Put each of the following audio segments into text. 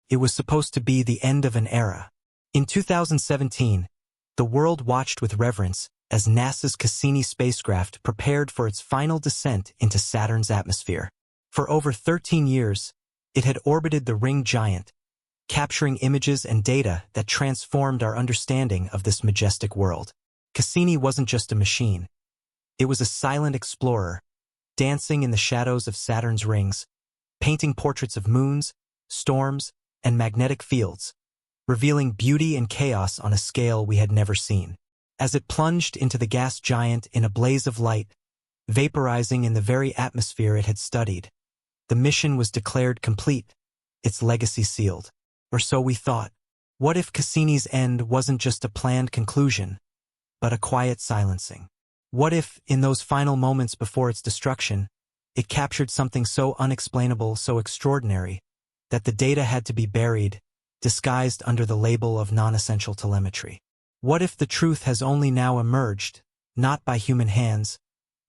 It was supposed to be the end of an era. In 2017, the world watched with reverence as NASA's Cassini spacecraft prepared for its final descent into Saturn's atmosphere. For over 13 years, it had orbited the ring giant, capturing images and data that transformed our understanding of this majestic world. Cassini wasn't just a machine. It was a silent explorer, dancing in the shadows of Saturn's rings, painting portraits of moons, storms, and magnetic fields, revealing beauty and chaos on a scale we had never seen. As it plunged into the gas giant in a blaze of light, vaporizing in the very atmosphere it had studied, the mission was declared complete, its legacy sealed. Or so we thought. What if Cassini's end wasn't just a planned conclusion, but a quiet silencing? What if, in those final moments before its destruction, it captured something so unexplainable, so extraordinary, that the data had to be buried, disguised under the label of non-essential telemetry? What if the truth has only now emerged, not by human hands,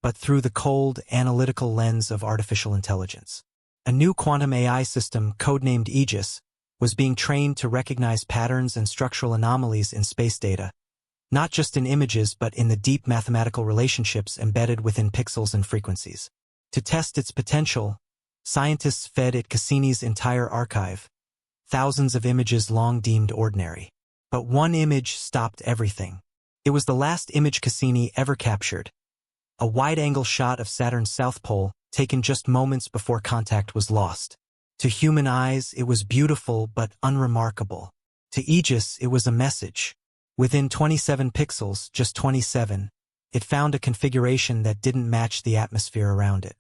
but through the cold, analytical lens of artificial intelligence? A new quantum AI system, codenamed Aegis, was being trained to recognize patterns and structural anomalies in space data, not just in images but in the deep mathematical relationships embedded within pixels and frequencies. To test its potential, scientists fed it Cassini's entire archive, thousands of images long deemed ordinary. But one image stopped everything. It was the last image Cassini ever captured, a wide-angle shot of Saturn's south pole taken just moments before contact was lost. To human eyes, it was beautiful but unremarkable. To Aegis, it was a message. Within 27 pixels, just 27, it found a configuration that didn't match the atmosphere around it.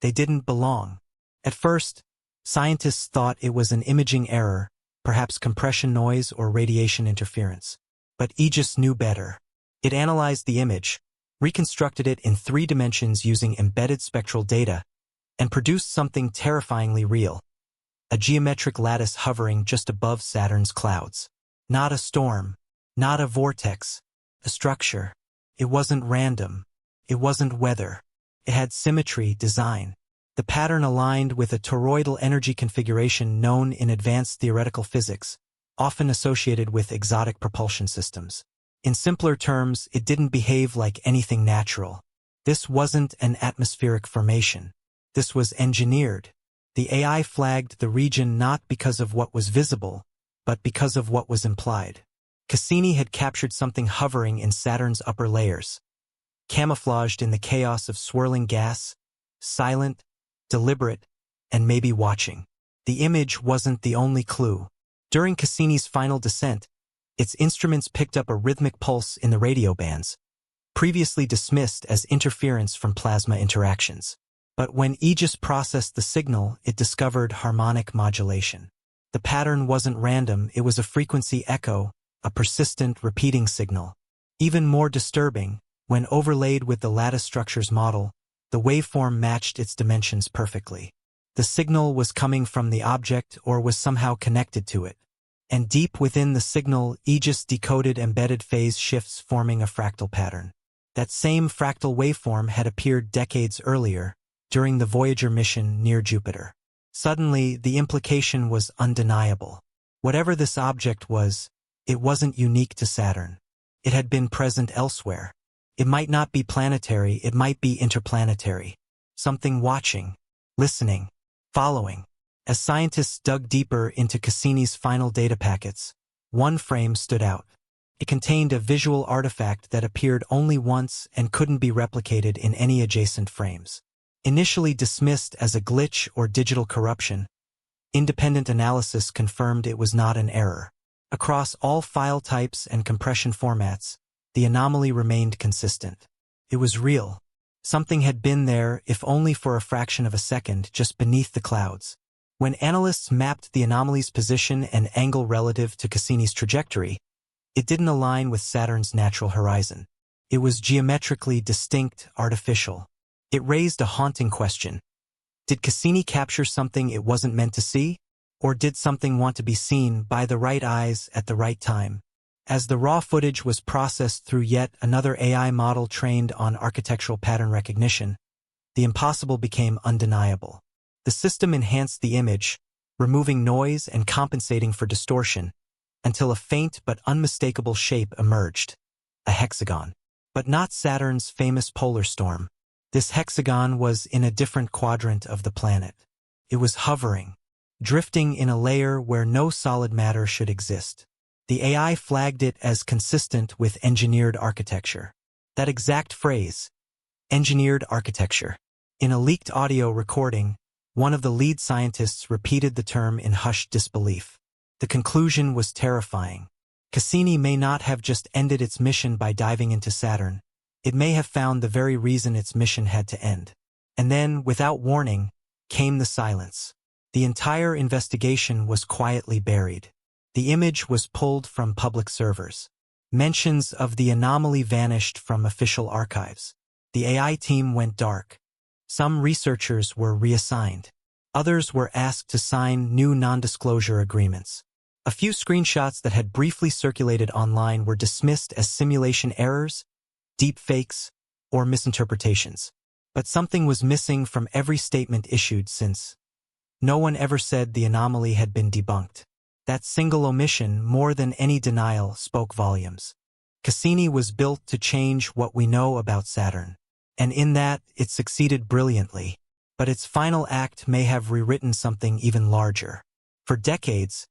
They didn't belong. At first, scientists thought it was an imaging error, perhaps compression noise or radiation interference. But Aegis knew better. It analyzed the image, reconstructed it in 3 dimensions using embedded spectral data, and produced something terrifyingly real. A geometric lattice hovering just above Saturn's clouds. Not a storm, not a vortex, a structure. It wasn't random. It wasn't weather. It had symmetry, design. The pattern aligned with a toroidal energy configuration known in advanced theoretical physics, often associated with exotic propulsion systems. In simpler terms, it didn't behave like anything natural. This wasn't an atmospheric formation. This was engineered. The AI flagged the region not because of what was visible, but because of what was implied. Cassini had captured something hovering in Saturn's upper layers, camouflaged in the chaos of swirling gas, silent, deliberate, and maybe watching. The image wasn't the only clue. During Cassini's final descent, its instruments picked up a rhythmic pulse in the radio bands, previously dismissed as interference from plasma interactions. But when Aegis processed the signal, it discovered harmonic modulation. The pattern wasn't random, it was a frequency echo, a persistent, repeating signal. Even more disturbing, when overlaid with the lattice structure's model, the waveform matched its dimensions perfectly. The signal was coming from the object or was somehow connected to it. And deep within the signal, Aegis decoded embedded phase shifts forming a fractal pattern. That same fractal waveform had appeared decades earlier, during the Voyager mission near Jupiter. Suddenly, the implication was undeniable. Whatever this object was, it wasn't unique to Saturn. It had been present elsewhere. It might not be planetary, it might be interplanetary. Something watching, listening, following. As scientists dug deeper into Cassini's final data packets, one frame stood out. It contained a visual artifact that appeared only once and couldn't be replicated in any adjacent frames. Initially dismissed as a glitch or digital corruption, independent analysis confirmed it was not an error. Across all file types and compression formats, the anomaly remained consistent. It was real. Something had been there, if only for a fraction of a second, just beneath the clouds. When analysts mapped the anomaly's position and angle relative to Cassini's trajectory, it didn't align with Saturn's natural horizon. It was geometrically distinct, artificial. It raised a haunting question. Did Cassini capture something it wasn't meant to see? Or did something want to be seen by the right eyes at the right time? As the raw footage was processed through yet another AI model trained on architectural pattern recognition, the impossible became undeniable. The system enhanced the image, removing noise and compensating for distortion, until a faint but unmistakable shape emerged, a hexagon. But not Saturn's famous polar storm. This hexagon was in a different quadrant of the planet. It was hovering, drifting in a layer where no solid matter should exist. The AI flagged it as consistent with engineered architecture. That exact phrase, engineered architecture. In a leaked audio recording, one of the lead scientists repeated the term in hushed disbelief. The conclusion was terrifying. Cassini may not have just ended its mission by diving into Saturn. It may have found the very reason its mission had to end. And then, without warning, came the silence. The entire investigation was quietly buried. The image was pulled from public servers. Mentions of the anomaly vanished from official archives. The AI team went dark. Some researchers were reassigned. Others were asked to sign new non-disclosure agreements. A few screenshots that had briefly circulated online were dismissed as simulation errors, deepfakes, or misinterpretations. But something was missing from every statement issued since. No one ever said the anomaly had been debunked. That single omission, more than any denial, spoke volumes. Cassini was built to change what we know about Saturn. And in that, it succeeded brilliantly. But its final act may have rewritten something even larger. For decades,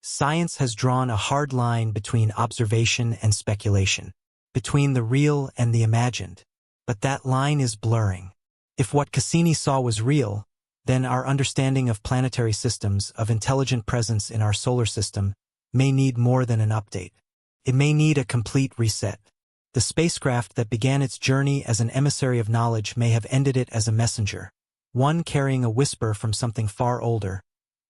science has drawn a hard line between observation and speculation, between the real and the imagined. But that line is blurring. If what Cassini saw was real, then our understanding of planetary systems, of intelligent presence in our solar system, may need more than an update. It may need a complete reset. The spacecraft that began its journey as an emissary of knowledge may have ended it as a messenger, one carrying a whisper from something far older,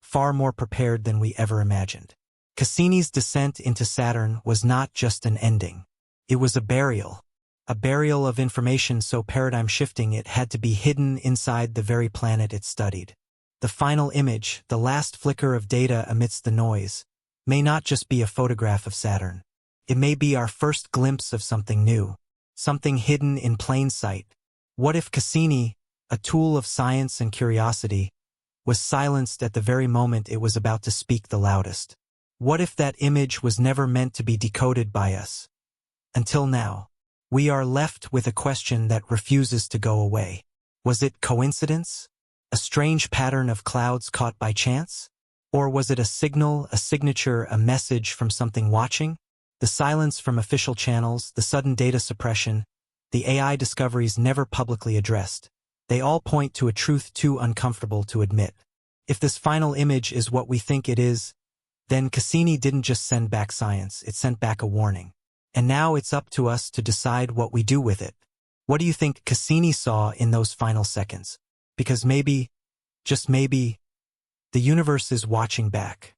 far more prepared than we ever imagined. Cassini's descent into Saturn was not just an ending. It was a burial of information so paradigm-shifting it had to be hidden inside the very planet it studied. The final image, the last flicker of data amidst the noise, may not just be a photograph of Saturn. It may be our first glimpse of something new, something hidden in plain sight. What if Cassini, a tool of science and curiosity, was silenced at the very moment it was about to speak the loudest? What if that image was never meant to be decoded by us? Until now, we are left with a question that refuses to go away. Was it coincidence? A strange pattern of clouds caught by chance? Or was it a signal, a signature, a message from something watching? The silence from official channels, the sudden data suppression, the AI discoveries never publicly addressed. They all point to a truth too uncomfortable to admit. If this final image is what we think it is, then Cassini didn't just send back science, it sent back a warning. And now it's up to us to decide what we do with it. What do you think Cassini saw in those final seconds? Because maybe, just maybe, the universe is watching back.